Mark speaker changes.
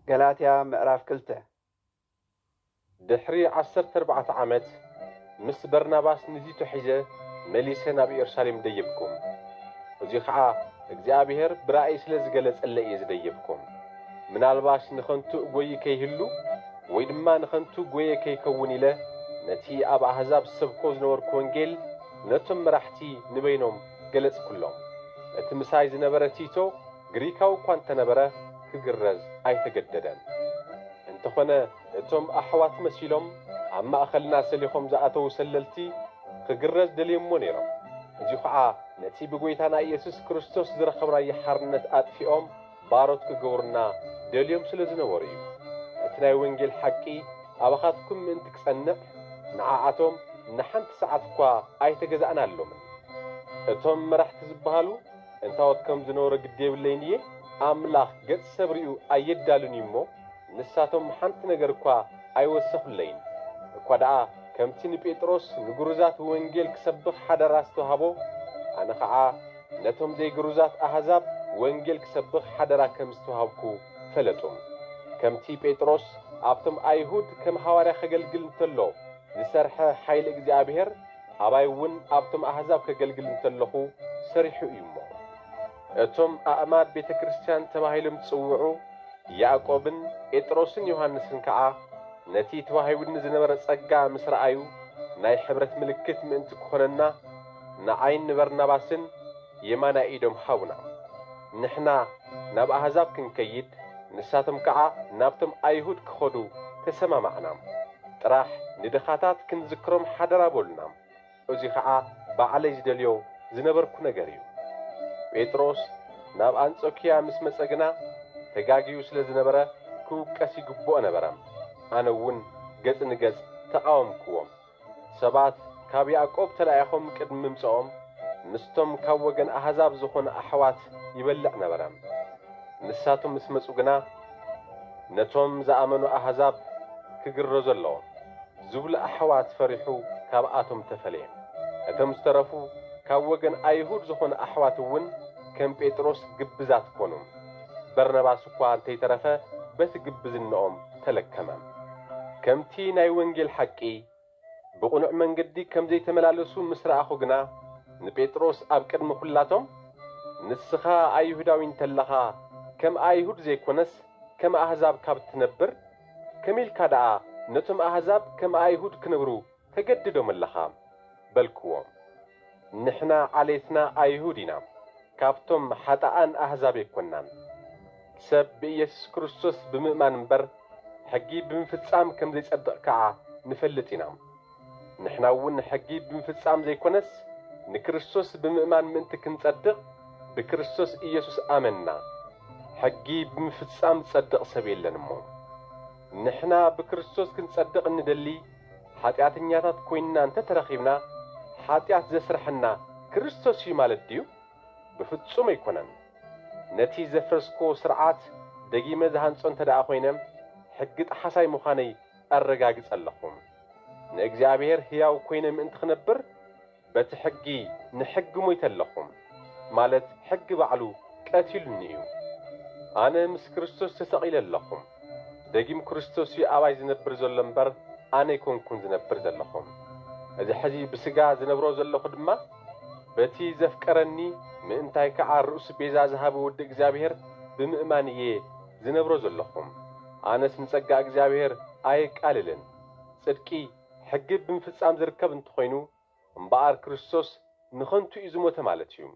Speaker 1: غلاطيا مقراف كلته
Speaker 2: دحري 14 عامت مس برناباس نزيتو حيزه مليسه ناب يرشاليم ديبكم وزي خعا እግዚአብሔር ብራእይ ስለዝገለጸለ እዩ ዝደይብኩም ምናልባሽ ንኸንቱ ጎይ ከይህሉ ወይ ድማ ንኸንቱ ጎይ ከይከውን ኢለ ነቲ ኣብ ኣሕዛብ ሰብኮ ዝነበርኩ ወንጌል ነቶም መራሕቲ ንበይኖም ገለጽ ኩሎም እቲ ምሳይ ዝነበረ ቲቶ ግሪካዊ እኳ እንተነበረ ክግረዝ ኣይተገደደን እንተኾነ እቶም ኣሕዋት መሲሎም ኣብ ማእኸልና ሰሊኾም ዝኣተዉ ሰለልቲ ክግረዝ ደልየሞ ነይሮም እዚ ኸዓ ነቲ ብጎይታና ኢየሱስ ክርስቶስ ዝረኸብናዮ ሓርነት ኣጥፊኦም ባሮት ክገብሩና ደልዮም ስለ ዝነበሩ እዩ እቲ ናይ ወንጌል ሓቂ ኣባኻትኩም ምእንቲ ክጸንዕ ንዓዓቶም ንሓንቲ ሰዓት እኳ ኣይተገዛእና ኣሎምን እቶም መራሕቲ ዝበሃሉ እንታወት ከም ዝነበረ ግዲ የብለይን እየ ኣምላኽ ገጽ ሰብ ርኡ ኣየዳሉን እሞ ንሳቶም ሓንቲ ነገር እኳ ኣይወሰኹለይን እኳ ደኣ ከምቲ ንጴጥሮስ ንጉሩዛት ወንጌል ክሰብኽ ሓደራ ዝተውሃቦ ኣነ ኸዓ ነቶም ዘይግሩዛት ኣሕዛብ ወንጌል ክሰብኽ ሓደራ ከም ዝተውሃብኩ ፈለጡም ከምቲ ጴጥሮስ ኣብቶም ኣይሁድ ከም ሐዋርያ ከገልግል እንተሎ ዝሰርሐ ኃይል እግዚአብሔር ኣባይ እውን ኣብቶም ኣሕዛብ ከገልግል እንተለኹ ሰሪሑ እዩ እሞ እቶም ኣእማድ ቤተ ክርስቲያን ተባሂሎም ጽውዑ ያዕቆብን ጴጥሮስን ዮሐንስን ከዓ ነቲ ተዋሂቡን ዝነበረ ጸጋ ምስ ረኣዩ ናይ ሕብረት ምልክት ምእንቲ ክኾነና ንዓይን በርናባስን የማና ኢዶም ሃቡና ንሕና ናብ ኣሕዛብ ክንከይድ ንሳቶም ከዓ ናብቶም ኣይሁድ ክኸዱ ተሰማማዕና ጥራሕ ንድኻታት ክንዝክሮም ሓደራ ቦልና እዚ ከዓ ባዕለይ ዝደልዮ ዝነበርኩ ነገር እዩ ጴጥሮስ ናብ አንጾኪያ ምስ መጸግና ተጋጊዩ ስለ ዝነበረ ክውቀስ ይግብኦ ነበረ ኣነ እውን ገጽ ንገጽ ተቃወምክዎም ሰባት ካብ ያዕቆብ ተላኢኾም ቅድሚ ምምጽኦም ምስቶም ካብ ወገን ኣሕዛብ ዝኾነ ኣሕዋት ይበልዕ ነበረ ንሳቶም ምስ መጹ ግና ነቶም ዝኣመኑ ኣሕዛብ ክግረዙ ኣለዎም ዝብሉ ኣሕዋት ፈሪሑ ካብኣቶም ተፈለየ እቶም ዝተረፉ ካብ ወገን ኣይሁድ ዝኾነ ኣሕዋት እውን ከም ጴጥሮስ ግብዛት ኮኑ በርናባስ እኳ እንተይተረፈ በቲ ግብዝነኦም ተለከመ ከምቲ ናይ ወንጌል ሓቂ ብቕኑዕ መንገዲ ከም ዘይተመላለሱ ምስ ረኣኹ ግና ንጴጥሮስ ኣብ ቅድሚ ኩላቶም ንስኻ ኣይሁዳዊ እንተለኻ ከም ኣይሁድ ዘይኮነስ ከም ኣሕዛብ ካብ ትነብር ከመይልካ ደኣ ነቶም ኣሕዛብ ከም ኣይሁድ ክነብሩ ተገድዶም ኣለኻ በልክዎም ንሕና ዓሌትና ኣይሁድ ኢና ካብቶም ሓጣኣን ኣሕዛብ ኣይኮናን ሰብ ብኢየሱስ ክርስቶስ ብምእማን እምበር ሕጊ ብምፍጻም ከም ዘይጸድቕ ከዓ ንፈልጥ ኢና ንሕና እውን ሕጊ ብምፍጻም ዘይኮነስ ንክርስቶስ ብምእማን ምእንቲ ክንጸድቕ ብክርስቶስ ኢየሱስ ኣመንና ሕጊ ብምፍጻም ጸድቕ ሰብ የለን እሞ ንሕና ብክርስቶስ ክንጸድቕ እንደሊ ኃጢአተኛታት ኮይንና እንተተረኺብና ኃጢአት ዘስርሐና ክርስቶስ እዩ ማለት ድዩ ብፍጹም ኣይኮነን ነቲ ዘፍረስኮ ስርዓት ደጊመ ዝሃንጾ እንተደኣ ኮይነ ሕጊ ጣሓሳይ ምዃነይ ኣረጋግጽ ኣለኹም ንእግዚአብሔር ሕያው ኮይነ ምእንቲ ክነብር በቲ ሕጊ ንሕጊ ሞይተ ኣለኹም ማለት ሕጊ ባዕሉ ቀቲሉኒ እዩ ኣነ ምስ ክርስቶስ ተሰቒለ ኣለኹም ደጊም ክርስቶስ እዩ ኣባይ ዝነብር ዘሎ እምበር ኣነ ይኮንኩን ዝነብር ዘለኹም እዚ ሕዚ ብስጋ ዝነብሮ ዘለኹ ድማ በቲ ዘፍቀረኒ ምእንታይ ከዓ ርእሱ ቤዛ ዝሃበ ወዲ እግዚአብሔር ብምእማን እየ ዝነብሮ ዘለኹም ኣነስ ንጸጋ እግዚአብሔር ኣይቃልልን ጽድቂ ሕጊ ብምፍጻም ዝርከብ እንትኾይኑ እምበኣር ክርስቶስ ንኸንቱ እዩ ዝሞተ ማለት እዩ